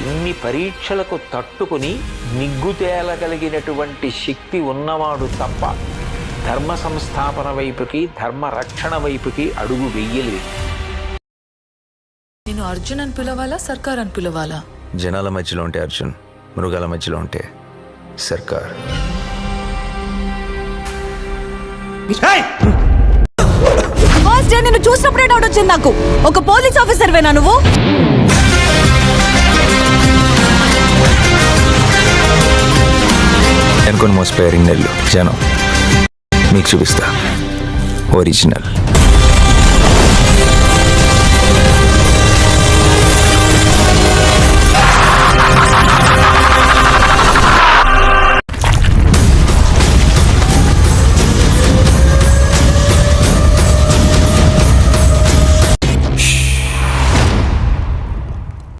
ఇన్ని పరీక్షలకు తట్టుకుని నిగ్గు తేలగలిగినటువంటి శక్తి ఉన్నవాడు తప్ప ధర్మ సంస్థాపన వైపుకి ధర్మ రక్షణ వైపుకి అడుగు వెయ్యలేదు. నేను అర్జున్ అని పిలవాలా, సర్కార్ అని పిలవాలా? జనాల మధ్యలో ఉంటే అర్జున్, మృగాల మధ్యలో ఉంటే సర్కార్. ఫస్ట్ డే నిన్ను చూసినప్పుడే డౌట్ వచ్చింది నాకు. ఒక పోలీస్ ఆఫీసర్ వేనా నువ్వు? అనుకుని మోసపోయారు నెల్లు జనం. మీకు చూపిస్తా ఒరిజినల్.